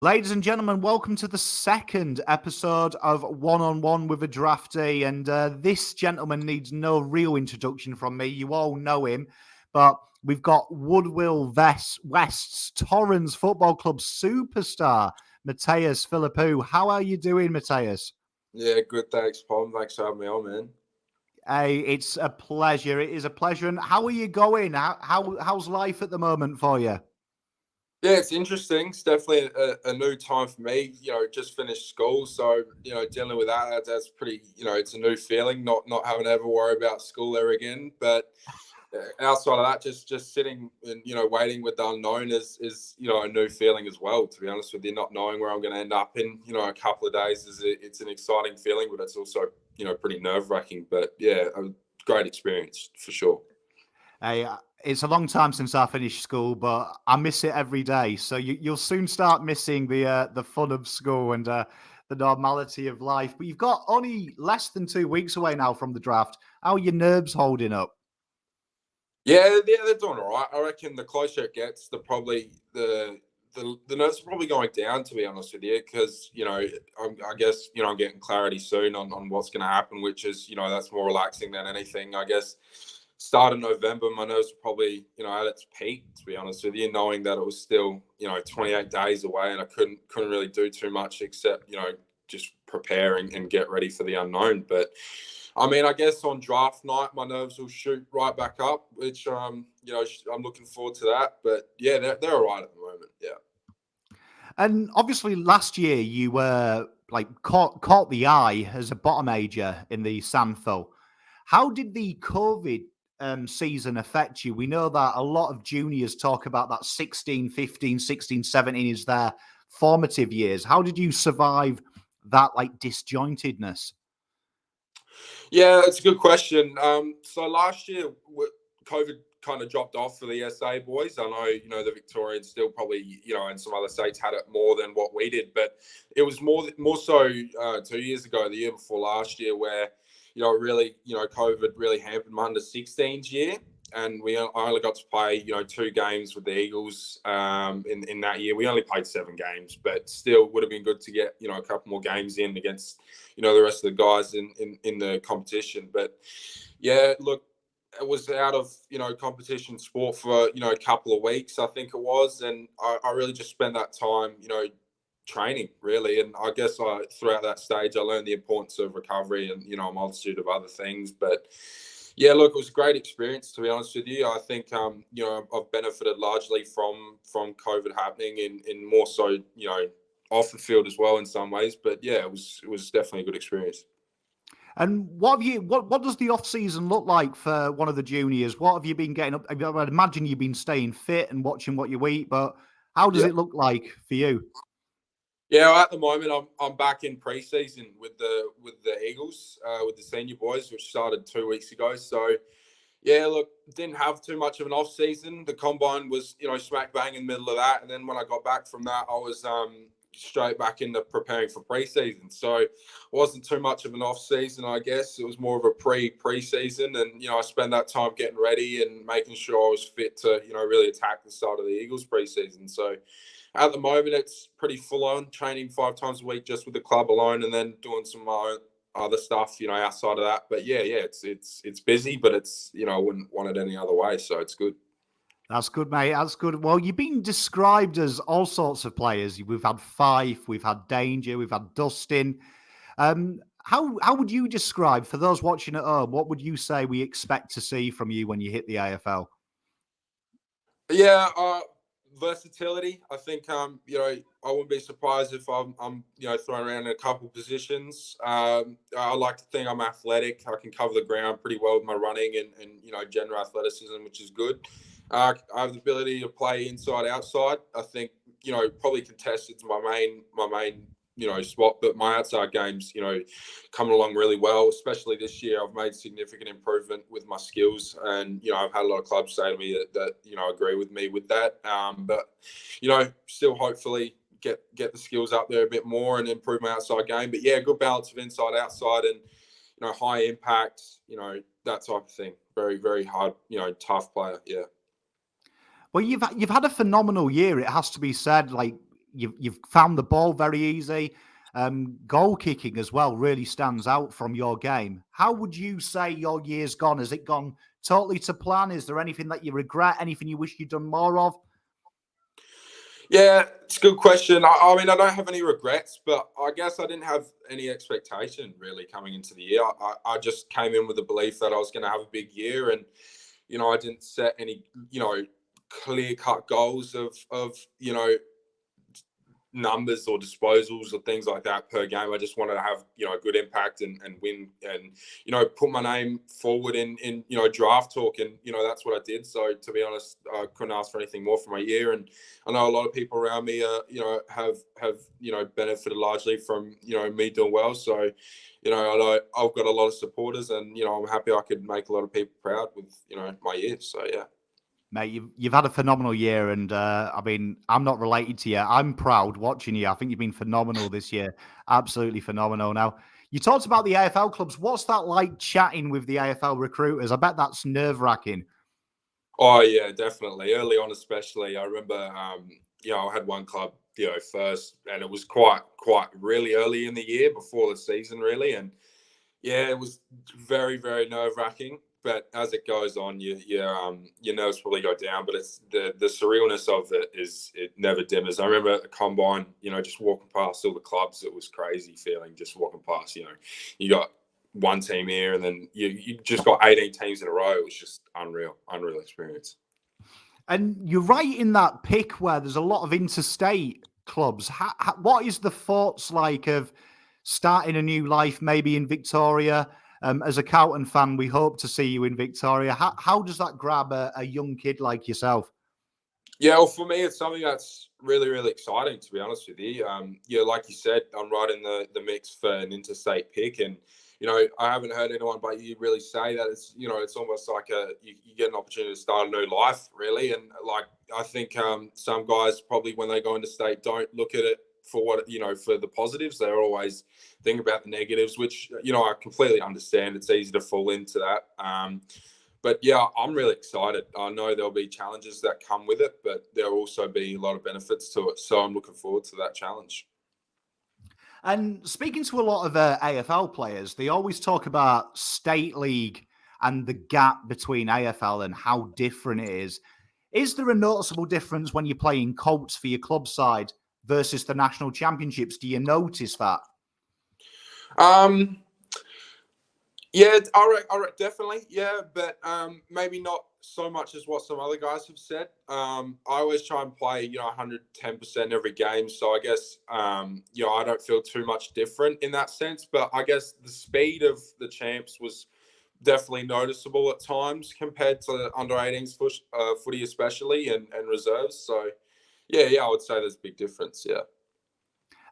Ladies and gentlemen, welcome to the second episode of One on One with a Draftee. And this gentleman needs no real introduction from me. You all know him. But we've got Woodville West's Torrens Football Club superstar, Mattaes Phillipou. How are you doing, Mattaes? Yeah, good. Thanks, Paul. Thanks for having me on, man. Hey, it's a pleasure. It is a pleasure. And how are you going? How's life at the moment for you? Yeah, it's interesting. It's definitely a new time for me. Just finished school, so dealing with that's pretty. It's a new feeling. Not having to ever worry about school ever again. But outside of that, just sitting and waiting with the unknown is a new feeling as well. To be honest with you, not knowing where I'm going to end up in a couple of days it's an exciting feeling, but it's also pretty nerve wracking. But yeah, a great experience for sure. Hey, it's a long time since I finished school, but I miss it every day. So you'll soon start missing the fun of school and the normality of life. But you've got only less than 2 weeks away now from the draft. How are your nerves holding up? Yeah, they're doing all right. I reckon the closer it gets, the nerves are probably going down. To be honest with you, because I guess I'm getting clarity soon on what's going to happen, which is that's more relaxing than anything. I guess start of November, my nerves were probably at its peak. To be honest with you, knowing that it was still 28 days away, and I couldn't really do too much except just prepare and get ready for the unknown. But I mean, I guess on draft night, my nerves will shoot right back up, which I'm looking forward to that. But yeah, they're all right at the moment. Yeah. And obviously, last year you were caught the eye as a bottom ager in the Sandful. How did the COVID season affect you? We know that a lot of juniors talk about that 16, 15, 16, 17 is their formative years. How did you survive that disjointedness? Yeah, it's a good question. So last year, COVID kind of dropped off for the SA boys. I know, the Victorians still probably, and some other states had it more than what we did, but it was more so 2 years ago, the year before last year, where, really, COVID really hampered my under 16s year. And I only got to play, 2 games with the Eagles in that year. We only played 7 games, but still would have been good to get, a couple more games in against, the rest of the guys in the competition. But yeah, look, it was out of, competition sport for, a couple of weeks, I think it was. And I really just spent that time, training really. And I guess throughout that stage, I learned the importance of recovery and, a multitude of other things. But yeah, look, it was a great experience, to be honest with you. I think, I've benefited largely from COVID happening in more so, off the field as well in some ways. But yeah, it was definitely a good experience. And what does the off season look like for one of the juniors? What have you been getting up? I'd imagine you've been staying fit and watching what you eat, but how does it look like for you? Yeah, well, at the moment I'm back in preseason with the Eagles, with the senior boys, which started 2 weeks ago. So yeah, look, didn't have too much of an off season. The combine was, smack bang in the middle of that. And then when I got back from that, I was straight back into preparing for preseason. So it wasn't too much of an off season, I guess. It was more of a preseason. And, I spent that time getting ready and making sure I was fit to, really attack the start of the Eagles preseason. So at the moment, it's pretty full on, training 5 times a week just with the club alone, and then doing some other stuff, outside of that. But yeah, it's busy, but it's, I wouldn't want it any other way. So it's good. That's good, mate. That's good. Well, you've been described as all sorts of players. We've had Fife, we've had Danger, we've had Dustin. How would you describe, for those watching at home, what would you say we expect to see from you when you hit the AFL? Yeah, versatility. I think I wouldn't be surprised if I'm thrown around in a couple positions. I like to think I'm athletic. I can cover the ground pretty well with my running and general athleticism, which is good. I have the ability to play inside, outside. I think probably contested's my main spot, but my outside game's coming along really well. Especially this year, I've made significant improvement with my skills, and I've had a lot of clubs say to me that agree with me with that. But still hopefully get the skills up there a bit more and improve my outside game. But yeah, good balance of inside, outside, and high impact. That type of thing. Very, very hard. Tough player. Yeah. Well, you've had a phenomenal year. It has to be said. you've found the ball very easy. Goal kicking as well really stands out from your game. How would you say your year's gone? Has it gone totally to plan? Is there anything that you regret? Anything you wish you'd done more of? Yeah, it's a good question. I mean, I don't have any regrets, but I guess I didn't have any expectation really coming into the year. I just came in with the belief that I was going to have a big year, and I didn't set any clear cut goals of numbers or disposals or things like that per game. I just wanted to have a good impact and win, and put my name forward in draft talk, and that's what I did. So to be honest, I couldn't ask for anything more for my year, and I know a lot of people around me have benefited largely from me doing well. So I've got a lot of supporters, and I'm happy I could make a lot of people proud with my year. So yeah. Mate, you've had a phenomenal year, and I mean, I'm not related to you. I'm proud watching you. I think you've been phenomenal this year. Absolutely phenomenal. Now, you talked about the AFL clubs. What's that like chatting with the AFL recruiters? I bet that's nerve-wracking. Oh, yeah, definitely. Early on, especially. I remember, I had one club, first, and it was quite really early in the year before the season, really. And, yeah, it was very, very nerve-wracking. But as it goes on, your nerves probably go down. But it's the surrealness of it never dimmers. I remember at the combine, just walking past all the clubs, it was crazy feeling just walking past. You got one team here, and then you just got 18 teams in a row. It was just unreal experience. And you're right in that pick where there's a lot of interstate clubs. What is the thoughts like of starting a new life, maybe in Victoria? As a Carlton fan, we hope to see you in Victoria. How does that grab a young kid like yourself? Yeah, well, for me, it's something that's really, really exciting, to be honest with you. Like you said, I'm right in the mix for an interstate pick. And, I haven't heard anyone but you really say that it's almost like you get an opportunity to start a new life, really. And, I think some guys probably when they go into state don't look at it for what for the positives. They're always thinking about the negatives, which I completely understand. It's easy to fall into that. But yeah, I'm really excited. I know there'll be challenges that come with it, but there'll also be a lot of benefits to it. So I'm looking forward to that challenge. And speaking to a lot of AFL players, they always talk about state league and the gap between AFL and how different it is. Is there a noticeable difference when you're playing Colts for your club side versus the national championships? Do you notice that? Yeah, I definitely. Yeah, but maybe not so much as what some other guys have said. I always try and play, 110% every game. So I guess, I don't feel too much different in that sense. But I guess the speed of the champs was definitely noticeable at times compared to under 18s footy especially and reserves. So yeah, I would say there's a big difference. Yeah.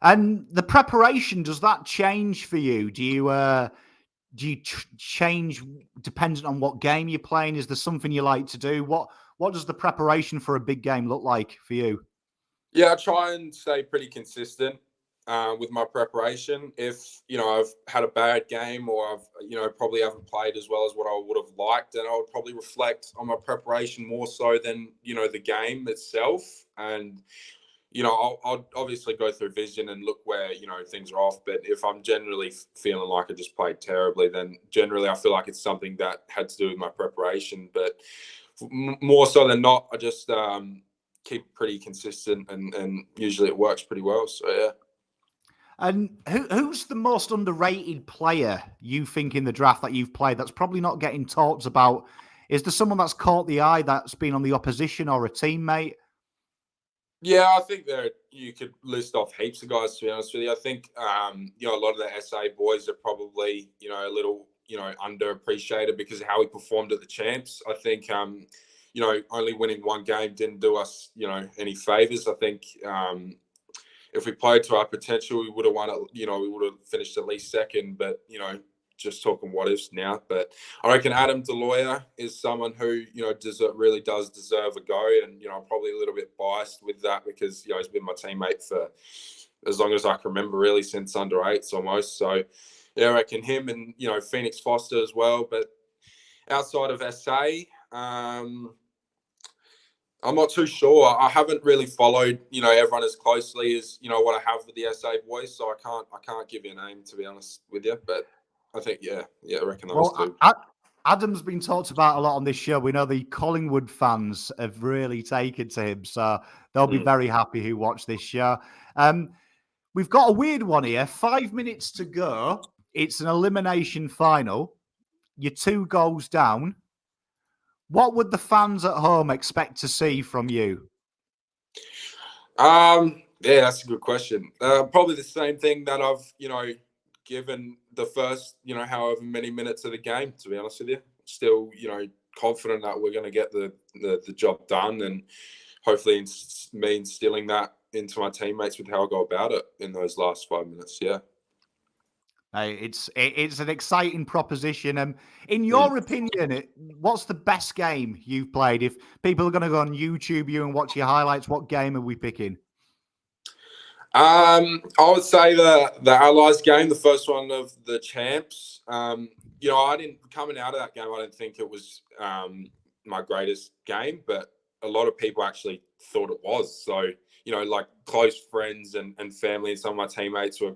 And the preparation, does that change for you? Do you change dependent on what game you're playing? Is there something you like to do? What does the preparation for a big game look like for you? Yeah, I try and stay pretty consistent with my preparation. If I've had a bad game or I've probably haven't played as well as what I would have liked, then I would probably reflect on my preparation more so than the game itself. And I'll obviously go through vision and look where things are off. But if I'm generally feeling like I just played terribly, then generally I feel like it's something that had to do with my preparation. But more so than not, I just keep pretty consistent, and usually it works pretty well. So yeah. And who's the most underrated player you think in the draft that you've played that's probably not getting talked about? Is there someone that's caught the eye that's been on the opposition or a teammate? Yeah, I think that you could list off heaps of guys, to be honest with you. I think, a lot of the SA boys are probably, a little, underappreciated because of how we performed at the champs. I think, only winning one game didn't do us, any favours. I think if we played to our potential, we would have won it, we would have finished at least second, but, just talking what ifs now. But I reckon Adam D'Aniello is someone who, really does deserve a go. And, I'm probably a little bit biased with that because, he's been my teammate for as long as I can remember, really, since under 8s almost. So, yeah, I reckon him and, Phoenix Foster as well. But outside of SA, I'm not too sure. I haven't really followed, everyone as closely as, what I have with the SA boys. So I can't give you a name, to be honest with you. But I think, I reckon those two. Adam's been talked about a lot on this show. We know the Collingwood fans have really taken to him, so they'll be very happy who watch this show. We've got a weird one here. 5 minutes to go. It's an elimination final. You're 2 goals down. What would the fans at home expect to see from you? Yeah, that's a good question. Probably the same thing that I've, given the first, however many minutes of the game, to be honest with you. Still, confident that we're going to get the job done, and hopefully me instilling that into my teammates with how I go about it in those last 5 minutes. Yeah. It's an exciting proposition. In your opinion, what's the best game you've played? If people are going to go on YouTube you and watch your highlights, what game are we picking? I would say the Allies game, the first one of the champs. I didn't coming out of that game. I didn't think it was my greatest game, but a lot of people actually thought it was. So like close friends and family and some of my teammates were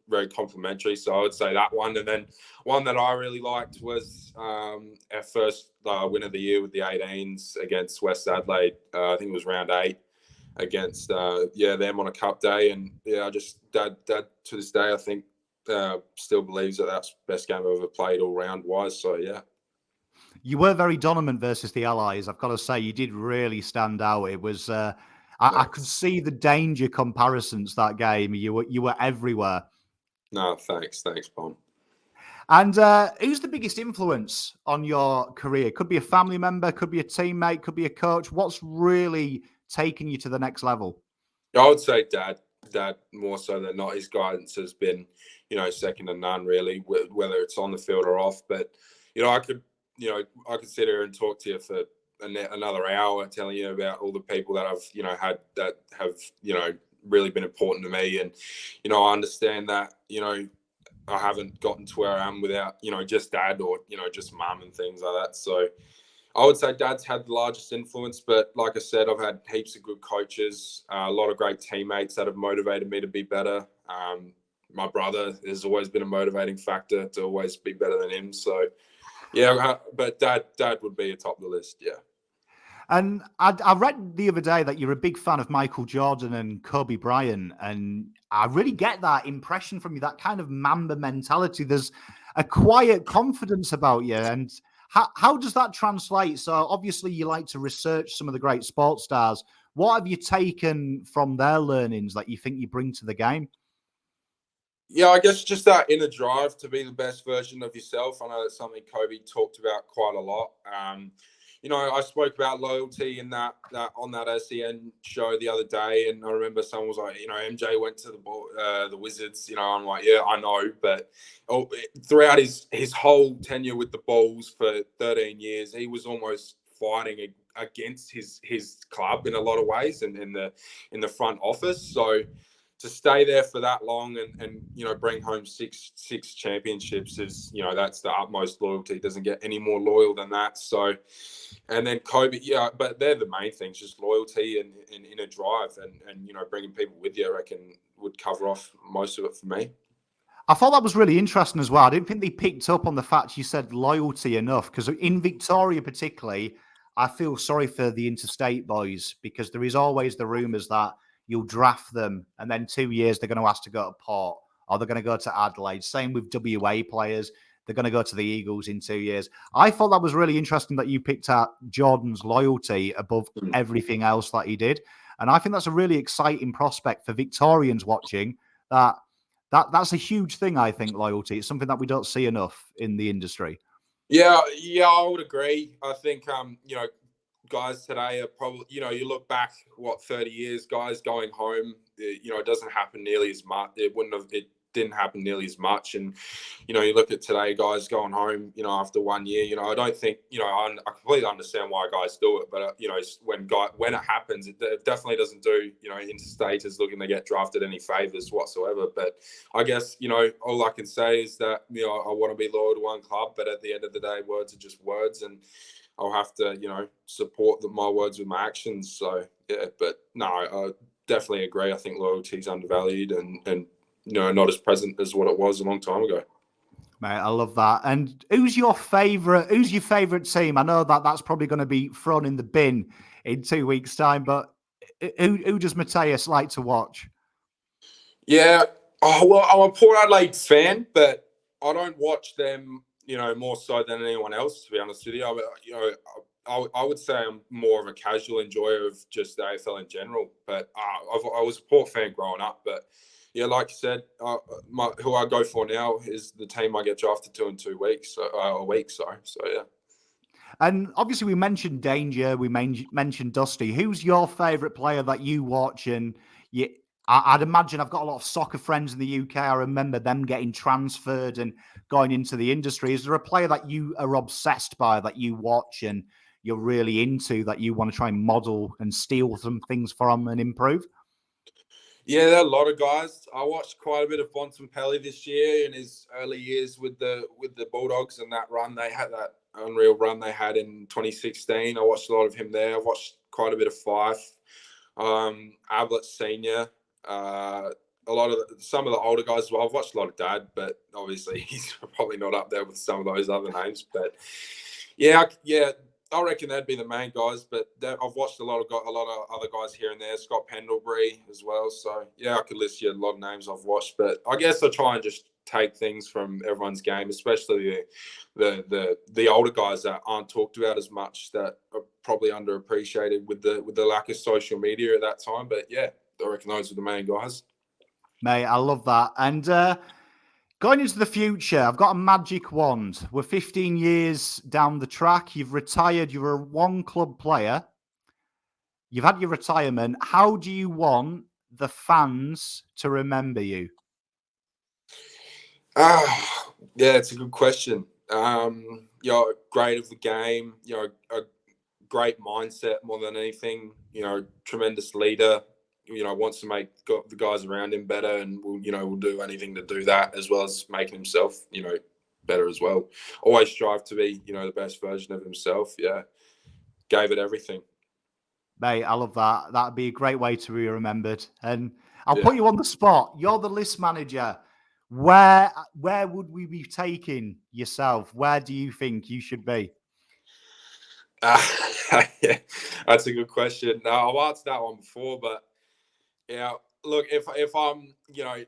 very complimentary. So I would say that one. And then one that I really liked was our first win of the year with the 18s against West Adelaide. I think it was round 8 against them on a cup day. And I just dad to this day, I think still believes that that's the best game I've ever played all round wise. So yeah. You were very dominant versus the Allies. I've got to say, you did really stand out. It was I could see the danger comparisons that game. You were everywhere. No, thanks, Pom. And who's the biggest influence on your career? Could be a family member, could be a teammate, could be a coach. What's really taken you to the next level? I would say Dad more so than not. His guidance has been, second to none, really, whether it's on the field or off. But I could sit here and talk to you for another hour, telling you about all the people that I've had that have really been important to me. And I understand that I haven't gotten to where I am without just Dad or just Mum and things like that. So I would say Dad's had the largest influence, but like I said, I've had heaps of good coaches, a lot of great teammates that have motivated me to be better. My brother has always been a motivating factor to always be better than him. So yeah, but Dad would be atop the list. Yeah. And I read the other day that you're a big fan of Michael Jordan and Kobe Bryant, and I really get that impression from you, that kind of Mamba mentality. There's a quiet confidence about you. And how does that translate? So obviously you like to research some of the great sports stars. What have you taken from their learnings that you think you bring to the game? Yeah, I guess just that inner drive to be the best version of yourself. I know that's something Kobe talked about quite a lot. I spoke about loyalty in that on that SEN show the other day, and I remember someone was like, MJ went to the Wizards. I'm like, yeah, I know, but throughout his whole tenure with the Bulls for 13 years, he was almost fighting against his club in a lot of ways, and in the front office. So to stay there for that long and bring home six championships is that's the utmost loyalty. Doesn't get any more loyal than that. So, and then Kobe, but they're the main things, just loyalty and inner drive and bringing people with you, I reckon would cover off most of it for me. I thought that was really interesting as well. I didn't think they picked up on the fact you said loyalty enough, because in Victoria particularly, I feel sorry for the interstate boys, because there is always the rumours that you'll draft them and then 2 years they're going to ask to go to Port, or they're going to go to Adelaide. Same with WA players. They're going to go to the Eagles in 2 years. I thought that was really interesting that you picked out Jordan's loyalty above everything else that he did. And I think that's a really exciting prospect for Victorians watching. That's a huge thing, I think, loyalty. It's something that we don't see enough in the industry. Yeah, I would agree. I think, guys today are probably, you look back, 30 years, guys going home, it doesn't happen nearly as much. It didn't happen nearly as much. And, you look at today, guys going home, after 1 year, I don't think, I completely understand why guys do it. But, when it happens, it definitely doesn't do, interstaters looking to get drafted any favors whatsoever. But I guess, all I can say is that, I want to be loyal to one club. But at the end of the day, words are just words. And I'll have to, support my words with my actions. So yeah, but no, I definitely agree. I think loyalty is undervalued and not as present as what it was a long time ago. Mate, I love that. And who's your favourite team? I know that's probably going to be thrown in the bin in 2 weeks' time, but who does Mattaes like to watch? Yeah. Oh, well, I'm a Port Adelaide fan, but I don't watch them, more so than anyone else, to be honest with you. I would say I'm more of a casual enjoyer of just the AFL in general. But I was a Port fan growing up. But yeah, like you said, who I go for now is the team I get drafted to in 2 weeks, a week. Sorry. So yeah. And obviously, we mentioned Danger, we mentioned Dusty. Who's your favourite player that you watch? And I'd imagine I've got a lot of soccer friends in the UK. I remember them getting transferred and going into the industry. Is there a player that you are obsessed by, that you watch and you're really into, that you want to try and model and steal some things from and improve? Yeah, there are a lot of guys. I watched quite a bit of Bontempelli this year in his early years with the Bulldogs, and that run they had, that unreal run they had in 2016. I watched a lot of him there. I've watched quite a bit of Fife, Ablett Senior, some of the older guys as well. I've watched a lot of Dad, but obviously he's probably not up there with some of those other names. But yeah, I reckon that'd be the main guys. But I've watched a lot of other guys here and there. Scott Pendlebury as well. So yeah, I could list you a lot of names I've watched. But I guess I try and just take things from everyone's game, especially the older guys that aren't talked about as much, that are probably underappreciated with the lack of social media at that time. But yeah, I reckon those are the main guys. Mate, I love that. And going into the future, I've got a magic wand. We're 15 years down the track. You've retired. You're a one-club player. You've had your retirement. How do you want the fans to remember you? Yeah, it's a good question. Great of the game, a great mindset more than anything, tremendous leader, wants to make the guys around him better, and will do anything to do that, as well as making himself, better as well. Always strive to be, the best version of himself. Yeah. Gave it everything. Mate, I love that. That'd be a great way to be remembered. And I'll put you on the spot. You're the list manager. Where would we be taking yourself? Where do you think you should be? Yeah, that's a good question. I've answered that one before, but yeah, look, if I'm,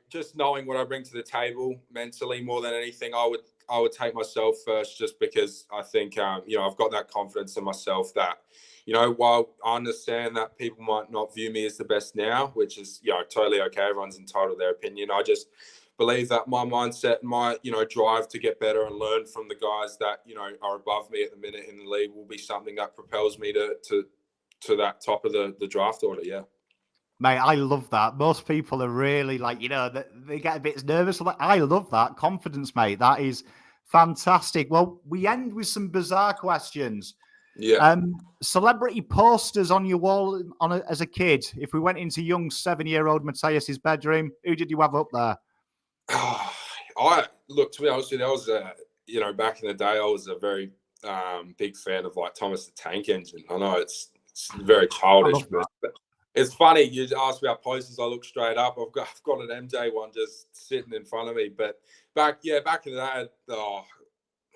just knowing what I bring to the table mentally more than anything, I would take myself first, just because I think, I've got that confidence in myself that, while I understand that people might not view me as the best now, which is, totally okay. Everyone's entitled to their opinion. I just believe that my mindset and my, drive to get better and learn from the guys that, are above me at the minute in the league will be something that propels me to that top of the draft order. Yeah. Mate, I love that. Most people are really they get a bit nervous. I love that confidence, mate. That is fantastic. Well, we end with some bizarre questions. Yeah. Celebrity posters on your wall as a kid. If we went into young 7-year-old Mattaes's bedroom, who did you have up there? To be honest with you, I was, back in the day, I was a very big fan of Thomas the Tank Engine. I know it's very childish, but it's funny. You asked me about posters. I look straight up. I've got an MJ one just sitting in front of me. But back in the day,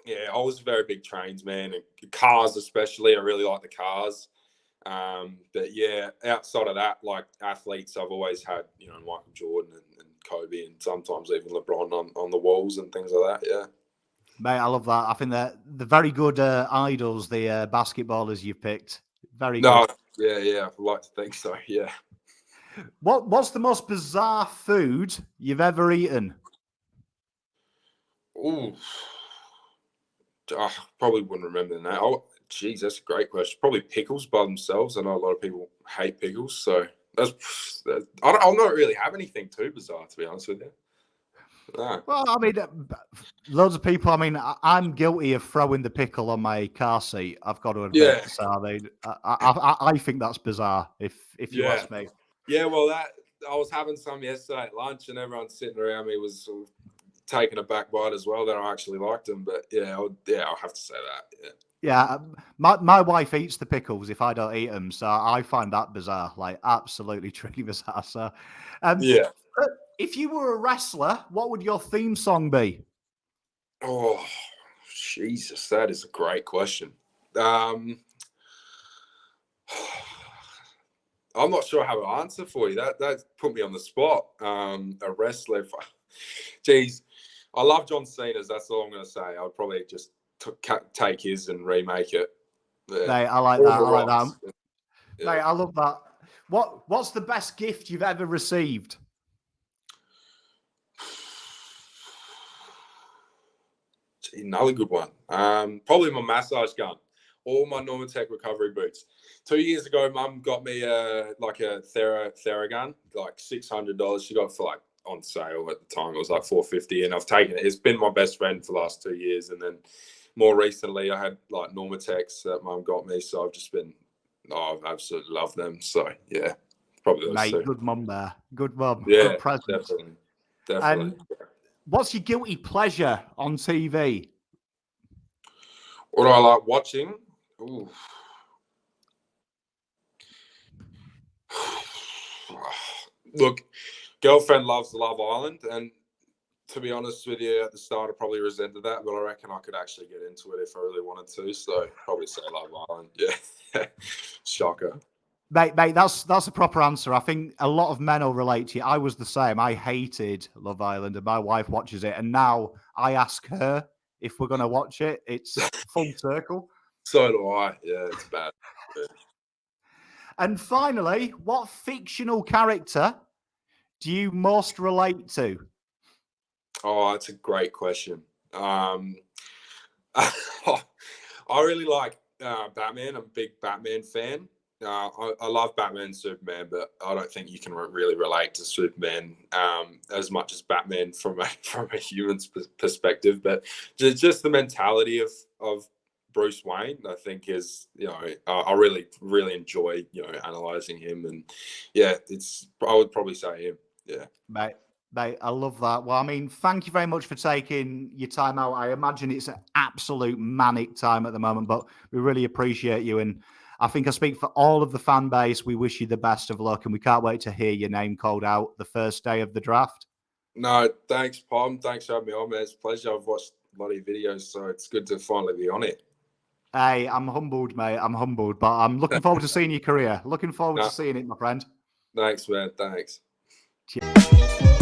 I was a very big trains man, and cars especially. I really like the cars. But yeah, outside of that, athletes, I've always had, Michael Jordan and Kobe, and sometimes even LeBron on the walls and things like that. Yeah. Mate, I love that. I think they're very good idols, the basketballers you picked. Very good. Yeah, I'd like to think so. Yeah. What's the most bizarre food you've ever eaten? Ooh. Probably wouldn't remember that. Oh, geez, that's a great question. Probably pickles by themselves. I know a lot of people hate pickles, so I'll not really have anything too bizarre, to be honest with you. No. Well, I mean, loads of people. I mean, I'm guilty of throwing the pickle on my car seat. I've got to admit. Yeah. So I mean, I think that's bizarre. If you ask me. Yeah, well, I was having some yesterday at lunch, and everyone sitting around me was taken aback by it as well, that I actually liked them. But I'll have to say that. Yeah, my wife eats the pickles if I don't eat them, so I find that bizarre, like absolutely truly bizarre. So, Yeah. if you were a wrestler, what would your theme song be? Oh, Jesus, that is a great question. I'm not sure how to answer for you. That put me on the spot. A wrestler. Geez, I love John Cena's. That's all I'm going to say. I'd probably just take his and remake it. Yeah. Mate, I like All that. the I like that. rocks. Yeah. Mate, I love that. What's the best gift you've ever received? Gee, another good one. Probably my massage gun, or my Normatec recovery boots. 2 years ago, Mum got me a Theragun, like $600. She got it for like on sale at the time. It was like $450, and I've taken it. It's been my best friend for the last 2 years, and then more recently, I had like Normatecs that Mum got me. So I've just been, I've absolutely loved them. So yeah, probably those Mate, two. good mum there. Good mum. Yeah, Good present. definitely. And what's your guilty pleasure on TV? What do I like watching? Ooh. Look, girlfriend loves Love Island, and to be honest with you, at the start, I probably resented that, but I reckon I could actually get into it if I really wanted to. So probably say Love Island. Yeah, shocker. Mate, that's a proper answer. I think a lot of men will relate to you. I was the same. I hated Love Island, and my wife watches it, and now I ask her if we're going to watch it. It's full circle. So do I. Yeah, it's bad. Yeah. And finally, what fictional character do you most relate to? Oh, that's a great question. I really like Batman. I'm a big Batman fan. I love Batman and Superman, but I don't think you can really relate to Superman as much as Batman from a human's perspective. But just the mentality of Bruce Wayne, I think, is, I really enjoy analyzing him, and yeah, I would probably say him. Yeah, Mate, I love that. Well, I mean, thank you very much for taking your time out. I imagine it's an absolute manic time at the moment, but we really appreciate you. And I think I speak for all of the fan base. We wish you the best of luck, and we can't wait to hear your name called out the first day of the draft. No, thanks, Pom. Thanks for having me on, man. It's a pleasure. I've watched a lot of your videos, so it's good to finally be on it. Hey, I'm humbled, mate. I'm humbled, but I'm looking forward to seeing your career. Looking forward to seeing it, my friend. Thanks, man. Thanks. Cheers.